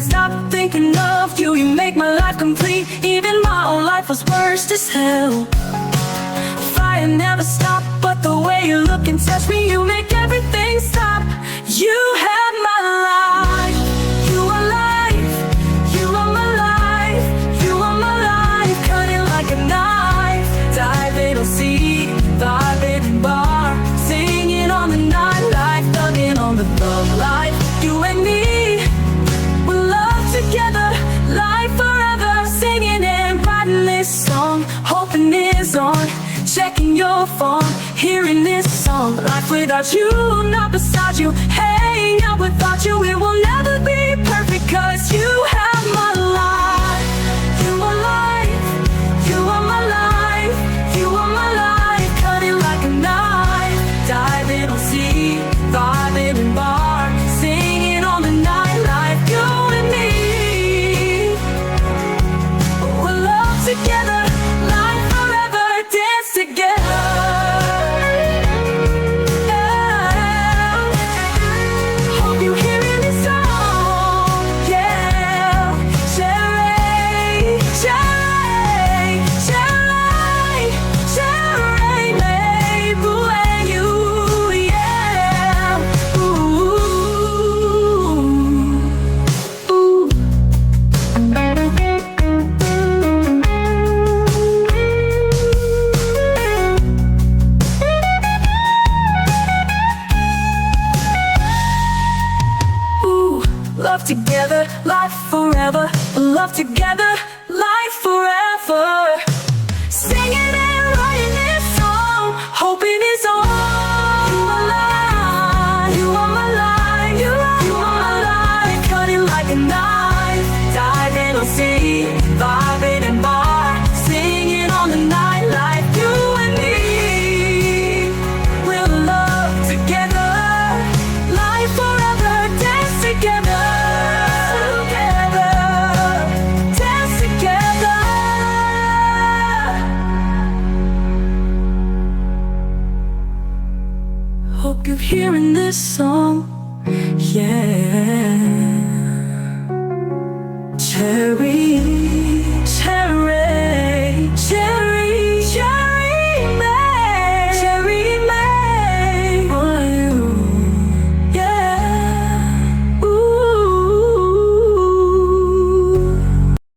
stop thinking of you. You make my life complete. Even my own life was worse as hell. Fire never stopped, but the way you look and touch me, you make everything stop. You have my life. You are life. You are my life. You are my life. Cutting like a knife. Dive it'll see. Vibe in bar. Singing on the nightlife. Thugging on the thug life. You and me, we love together. Life forever. Singing and writing this song. Hoping it's on. Checking your phone, hearing this song. Life without you, not beside you. Hang out without you, it will never be perfect. Cause you have my life. You are life. You are my life. You are my life. Cutting like a knife. Dive it'll see. Vibe in bar. Singing on the nightlife. You and me, we'll love together. Life forever. Dance together. Hope you hearing this song. Yeah. Sherry, Sherry, Sherry, Sherry, maybe and you, yeah. Ooh, ooh. Ooh, love together, life forever. Love together, life forever. Singing and writing this song, hoping it's on. You are life, you are my life, you are my life. Cutting like a knife, dive it'll see, vibing and bar, singing on the nightlife. You and me, we'll love together. Life forever, dance together. Together, dance together. Hope you're hearing this song, yeah. Cherry.